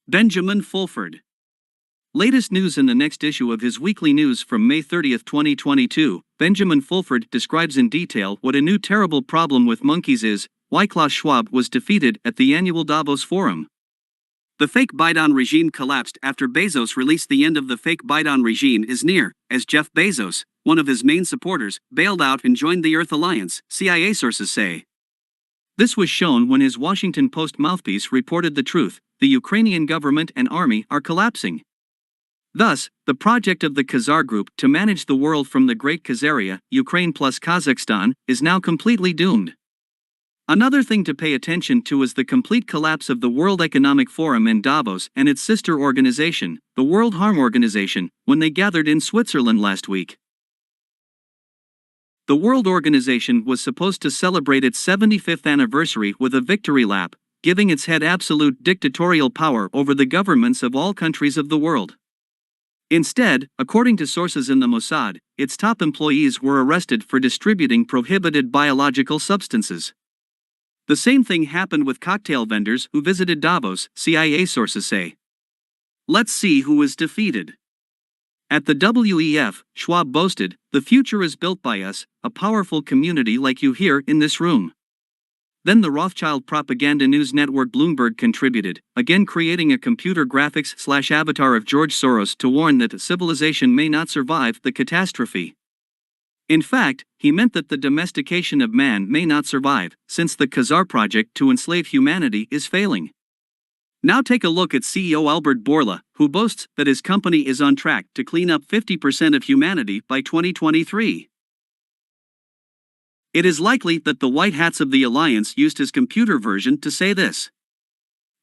Benjamin Fulford. Latest news in the next issue of his weekly news from May 30, 2022, Benjamin Fulford describes in detail what a new terrible problem with monkeys is, why Klaus Schwab was defeated at the annual Davos Forum. The fake Biden regime collapsed after Bezos released the end of the fake Biden regime is near, as Jeff Bezos, one of his main supporters, bailed out and joined the Earth Alliance, CIA sources say. This was shown when his Washington Post mouthpiece reported the truth: the Ukrainian government and army are collapsing. Thus, the project of the Khazar Group to manage the world from the Great Khazaria, Ukraine plus Kazakhstan, is now completely doomed. Another thing to pay attention to is the complete collapse of the World Economic Forum in Davos and its sister organization, the World Harm Organization, when they gathered in Switzerland last week. The World Organization was supposed to celebrate its 75th anniversary with a victory lap, giving its head absolute dictatorial power over the governments of all countries of the world. Instead, according to sources in the Mossad, its top employees were arrested for distributing prohibited biological substances. The same thing happened with cocktail vendors who visited Davos, CIA sources say. Let's see who was defeated. At the WEF, Schwab boasted, "The future is built by us, a powerful community like you here in this room." Then the Rothschild propaganda news network Bloomberg contributed, again creating a computer graphics/avatar of George Soros to warn that civilization may not survive the catastrophe. In fact, he meant that the domestication of man may not survive, since the Khazar project to enslave humanity is failing. Now take a look at CEO Albert Bourla, who boasts that his company is on track to clean up 50% of humanity by 2023. It is likely that the white hats of the alliance used his computer version to say this.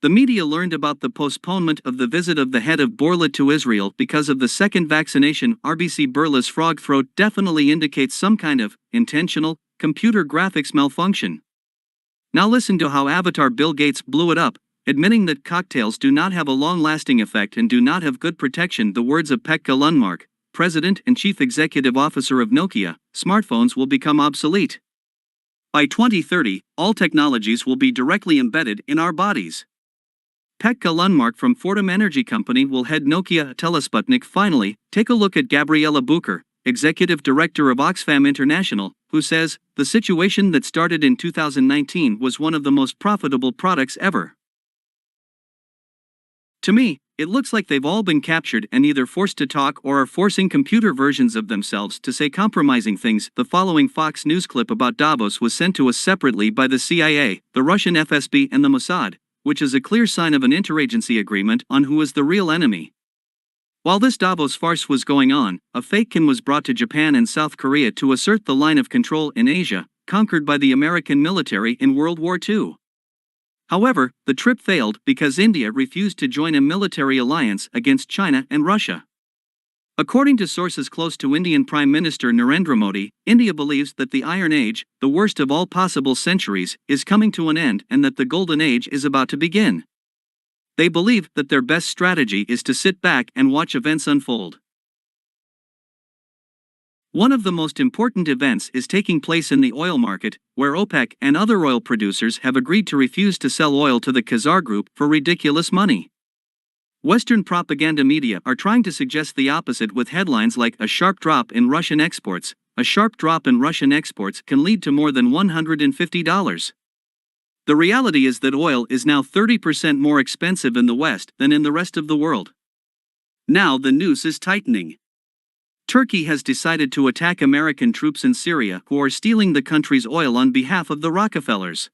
The media learned about the postponement of the visit of the head of Bourla to Israel because of the second vaccination. RBC Bourla's frog throat definitely indicates some kind of intentional computer graphics malfunction. Now listen to how Avatar Bill Gates blew it up, admitting that cocktails do not have a long-lasting effect and do not have good protection. The words of Pekka Lundmark, President and Chief Executive Officer of Nokia, smartphones will become obsolete. By 2030, all technologies will be directly embedded in our bodies. Pekka Lundmark from Fortum Energy Company will head Nokia Telesputnik. Finally, take a look at Gabriela Bucher, Executive Director of Oxfam International, who says, "The situation that started in 2019 was one of the most profitable products ever." To me, it looks like they've all been captured and either forced to talk or are forcing computer versions of themselves to say compromising things. The following Fox News clip about Davos was sent to us separately by the CIA, the Russian FSB and the Mossad, which is a clear sign of an interagency agreement on who is the real enemy. While this Davos farce was going on, a fake kin was brought to Japan and South Korea to assert the line of control in Asia, conquered by the American military in World War II. However, the trip failed because India refused to join a military alliance against China and Russia. According to sources close to Indian Prime Minister Narendra Modi, India believes that the Iron Age, the worst of all possible centuries, is coming to an end and that the Golden Age is about to begin. They believe that their best strategy is to sit back and watch events unfold. One of the most important events is taking place in the oil market, where OPEC and other oil producers have agreed to refuse to sell oil to the Khazar Group for ridiculous money. Western propaganda media are trying to suggest the opposite with headlines like "A sharp drop in Russian exports." A sharp drop in Russian exports can lead to more than $150. The reality is that oil is now 30% more expensive in the West than in the rest of the world. Now the noose is tightening. Turkey has decided to attack American troops in Syria who are stealing the country's oil on behalf of the Rockefellers.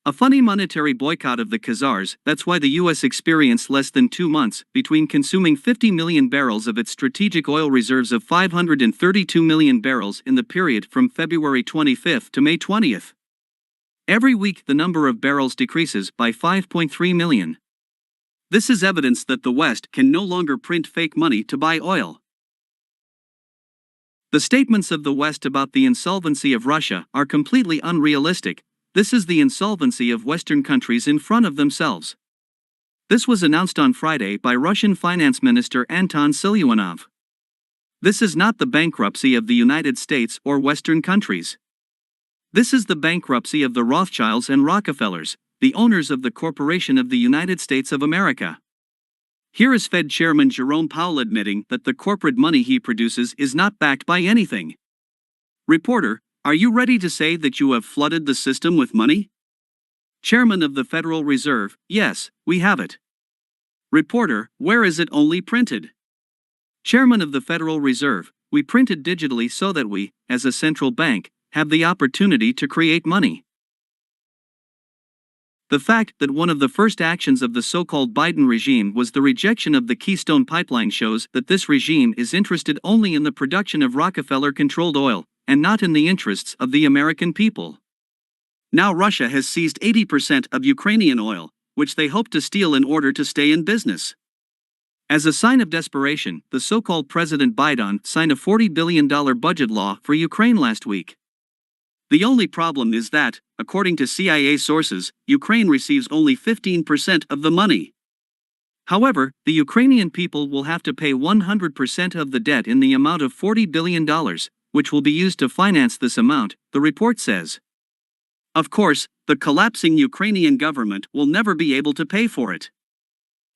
A funny monetary boycott of the Khazars. That's why the U.S. experienced less than 2 months between consuming 50 million barrels of its strategic oil reserves of 532 million barrels in the period from February 25 to May 20. Every week the number of barrels decreases by 5.3 million. This is evidence that the West can no longer print fake money to buy oil. The statements of the West about the insolvency of Russia are completely unrealistic. This is the insolvency of Western countries in front of themselves. This was announced on Friday by Russian Finance Minister Anton Siluanov. This is not the bankruptcy of the United States or Western countries. This is the bankruptcy of the Rothschilds and Rockefellers, the owners of the Corporation of the United States of America. Here is Fed Chairman Jerome Powell admitting that the corporate money he produces is not backed by anything. Reporter, are you ready to say that you have flooded the system with money? Chairman of the Federal Reserve, yes, we have it. Reporter, where is it only printed? Chairman of the Federal Reserve, we print it digitally so that we, as a central bank, have the opportunity to create money. The fact that one of the first actions of the so-called Biden regime was the rejection of the Keystone Pipeline shows that this regime is interested only in the production of Rockefeller-controlled oil, and not in the interests of the American people. Now Russia has seized 80% of Ukrainian oil, which they hope to steal in order to stay in business. As a sign of desperation, the so-called President Biden signed a $40 billion budget law for Ukraine last week. The only problem is that, according to CIA sources, Ukraine receives only 15% of the money. However, the Ukrainian people will have to pay 100% of the debt in the amount of $40 billion, which will be used to finance this amount, the report says. Of course, the collapsing Ukrainian government will never be able to pay for it.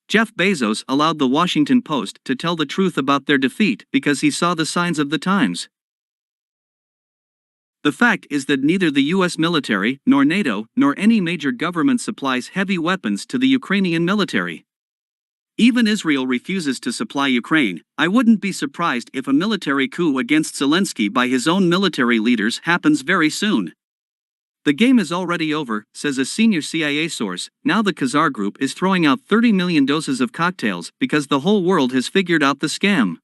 Jeff Bezos allowed the Washington Post to tell the truth about their defeat because he saw the signs of the times. The fact is that neither the US military, nor NATO, nor any major government supplies heavy weapons to the Ukrainian military. Even Israel refuses to supply Ukraine. I wouldn't be surprised if a military coup against Zelensky by his own military leaders happens very soon. The game is already over, says a senior CIA source. Now the Khazar Group is throwing out 30 million doses of cocktails because the whole world has figured out the scam.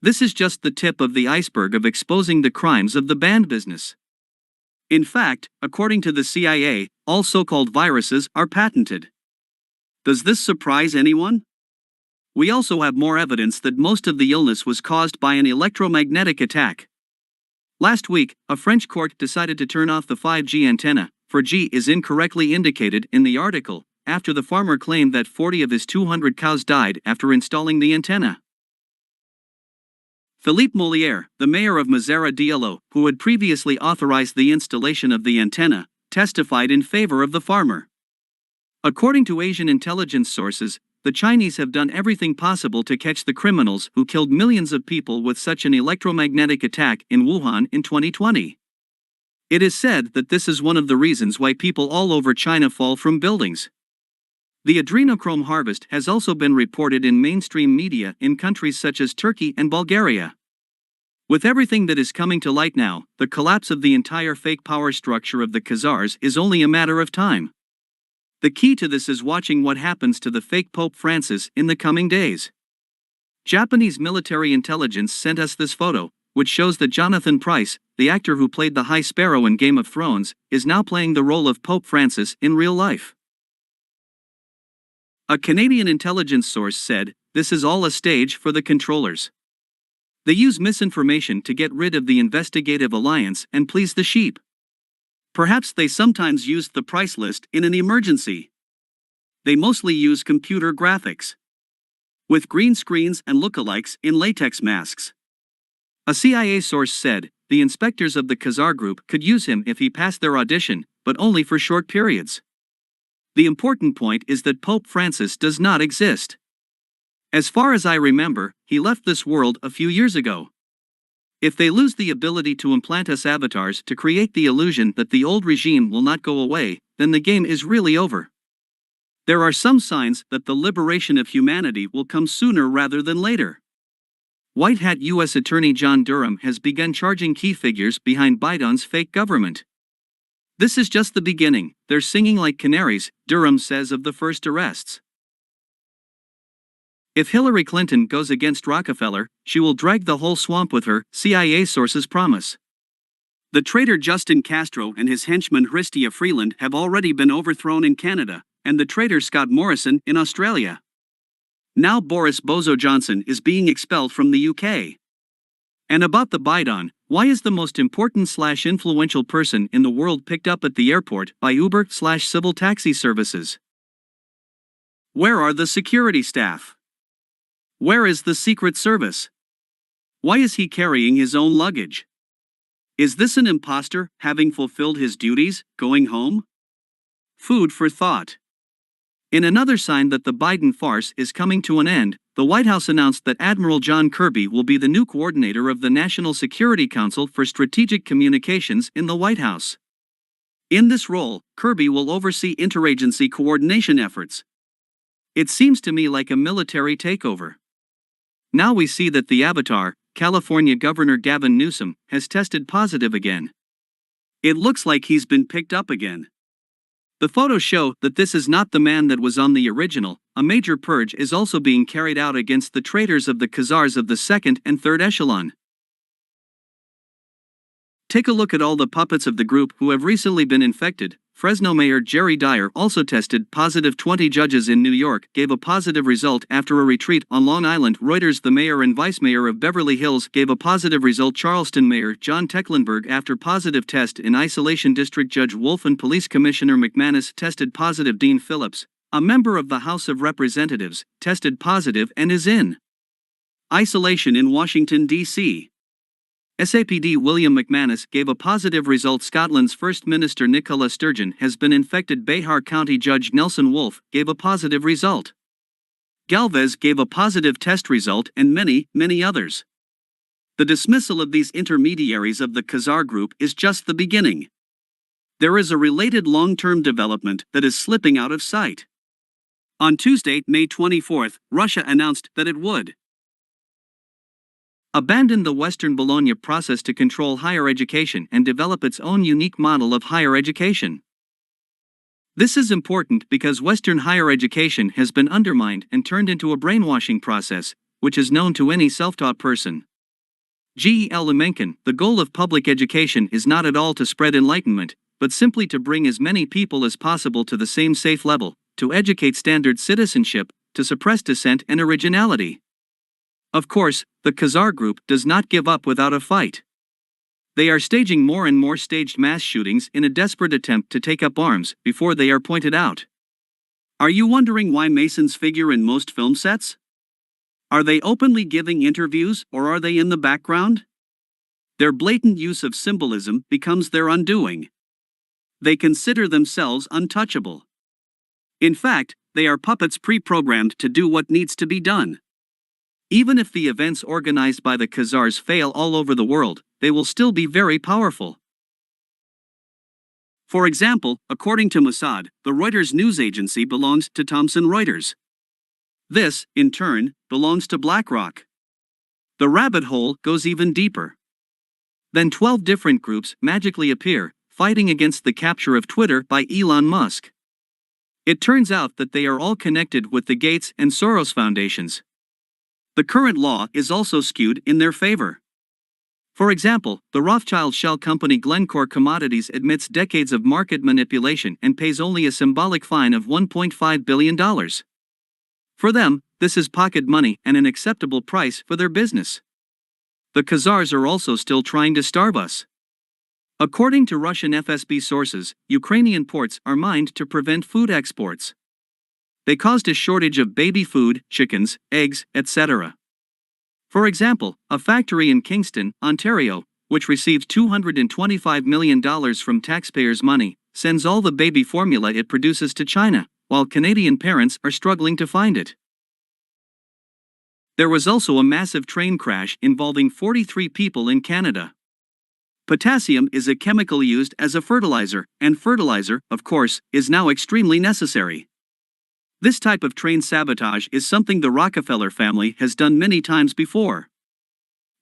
This is just the tip of the iceberg of exposing the crimes of the banned business. In fact, according to the CIA, all so-called viruses are patented. Does this surprise anyone? We also have more evidence that most of the illness was caused by an electromagnetic attack. Last week, a French court decided to turn off the 5G antenna, for G is incorrectly indicated in the article, after the farmer claimed that 40 of his 200 cows died after installing the antenna. Philippe Molière, the mayor of Mazara Diallo, who had previously authorized the installation of the antenna, testified in favor of the farmer. According to Asian intelligence sources, the Chinese have done everything possible to catch the criminals who killed millions of people with such an electromagnetic attack in Wuhan in 2020. It is said that this is one of the reasons why people all over China fall from buildings. The adrenochrome harvest has also been reported in mainstream media in countries such as Turkey and Bulgaria. With everything that is coming to light now, the collapse of the entire fake power structure of the Khazars is only a matter of time. The key to this is watching what happens to the fake Pope Francis in the coming days. Japanese military intelligence sent us this photo, which shows that Jonathan Pryce, the actor who played the High Sparrow in Game of Thrones, is now playing the role of Pope Francis in real life. A Canadian intelligence source said, "This is all a stage for the controllers. They use misinformation to get rid of the investigative alliance and please the sheep. Perhaps they sometimes used the price list in an emergency. They mostly use computer graphics, with green screens and lookalikes in latex masks." A CIA source said, the inspectors of the Khazar Group could use him if he passed their audition, but only for short periods. The important point is that Pope Francis does not exist. As far as I remember, he left this world a few years ago. If they lose the ability to implant us avatars to create the illusion that the old regime will not go away, then the game is really over. There are some signs that the liberation of humanity will come sooner rather than later. White Hat U.S. Attorney John Durham has begun charging key figures behind Biden's fake government. "This is just the beginning, they're singing like canaries," Durham says of the first arrests. If Hillary Clinton goes against Rockefeller, she will drag the whole swamp with her, CIA sources promise. The traitor Justin Castro and his henchman Chrystia Freeland have already been overthrown in Canada, and the traitor Scott Morrison in Australia. Now Boris Bozo Johnson is being expelled from the UK. And about the Biden, why is the most important/influential person in the world picked up at the airport by Uber/civil taxi services? Where are the security staff? Where is the Secret Service? Why is he carrying his own luggage? Is this an imposter, having fulfilled his duties, going home? Food for thought. In another sign that the Biden farce is coming to an end, the White House announced that Admiral John Kirby will be the new coordinator of the National Security Council for Strategic Communications in the White House. In this role, Kirby will oversee interagency coordination efforts. It seems to me like a military takeover. Now we see that the avatar, California Governor Gavin Newsom, has tested positive again. It looks like he's been picked up again. The photos show that this is not the man that was on the original. A major purge is also being carried out against the traitors of the Khazars of the second and third echelon. Take a look at all the puppets of the group who have recently been infected. Fresno Mayor Jerry Dyer also tested positive. 20 judges in New York gave a positive result after a retreat on Long Island. Reuters. The mayor and vice mayor of Beverly Hills gave a positive result. Charleston Mayor John Tecklenburg after positive test in isolation. District Judge Wolf and Police Commissioner McManus tested positive. Dean Phillips, a member of the House of Representatives, tested positive and is in isolation in Washington, D.C. SAPD William McManus gave a positive result. Scotland's First Minister Nicola Sturgeon has been infected. Bihar County Judge Nelson Wolfe gave a positive result. Galvez gave a positive test result, and many others. The dismissal of these intermediaries of the Khazar group is just the beginning. There is a related long-term development that is slipping out of sight. On Tuesday, May 24, Russia announced that it would abandon the Western Bologna process to control higher education and develop its own unique model of higher education. This is important because Western higher education has been undermined and turned into a brainwashing process, which is known to any self-taught person. G.E.L. Mencken, the goal of public education is not at all to spread enlightenment, but simply to bring as many people as possible to the same safe level, to educate standard citizenship, to suppress dissent and originality. Of course, the Khazar group does not give up without a fight. They are staging more and more staged mass shootings in a desperate attempt to take up arms before they are pointed out. Are you wondering why Masons figure in most film sets? Are they openly giving interviews, or are they in the background? Their blatant use of symbolism becomes their undoing. They consider themselves untouchable. In fact, they are puppets pre-programmed to do what needs to be done. Even if the events organized by the Khazars fail all over the world, they will still be very powerful. For example, according to Mossad, the Reuters news agency belongs to Thomson Reuters. This, in turn, belongs to BlackRock. The rabbit hole goes even deeper. Then 12 different groups magically appear, fighting against the capture of Twitter by Elon Musk. It turns out that they are all connected with the Gates and Soros foundations. The current law is also skewed in their favor. For example, the Rothschild shell company Glencore Commodities admits decades of market manipulation and pays only a symbolic fine of $1.5 billion. For them, this is pocket money and an acceptable price for their business. The Khazars are also still trying to starve us. According to Russian FSB sources, Ukrainian ports are mined to prevent food exports. They caused a shortage of baby food, chickens, eggs, etc. For example, a factory in Kingston, Ontario, which receives $225 million from taxpayers' money, sends all the baby formula it produces to China, while Canadian parents are struggling to find it. There was also a massive train crash involving 43 people in Canada. Potassium is a chemical used as a fertilizer, and fertilizer, of course, is now extremely necessary. This type of train sabotage is something the Rockefeller family has done many times before.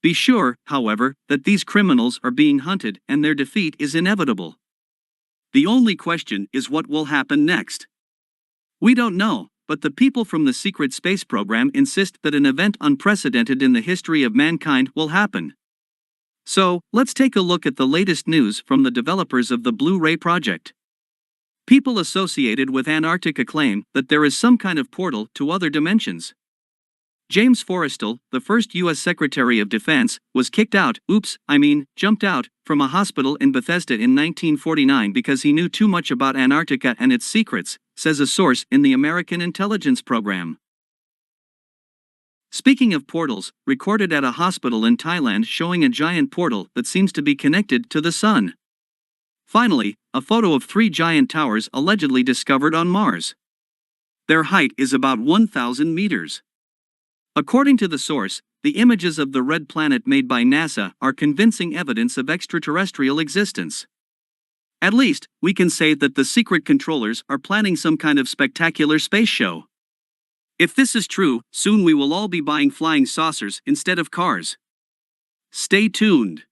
Be sure, however, that these criminals are being hunted and their defeat is inevitable. The only question is what will happen next. We don't know, but the people from the secret space program insist that an event unprecedented in the history of mankind will happen. So, let's take a look at the latest news from the developers of the Blue Ray project. People associated with Antarctica claim that there is some kind of portal to other dimensions. James Forrestal, the first U.S. Secretary of Defense, was jumped out, from a hospital in Bethesda in 1949 because he knew too much about Antarctica and its secrets, says a source in the American intelligence program. Speaking of portals, recorded at a hospital in Thailand showing a giant portal that seems to be connected to the sun. Finally, a photo of 3 giant towers allegedly discovered on Mars. Their height is about 1,000 meters. According to the source, the images of the red planet made by NASA are convincing evidence of extraterrestrial existence. At least, we can say that the secret controllers are planning some kind of spectacular space show. If this is true, soon we will all be buying flying saucers instead of cars. Stay tuned.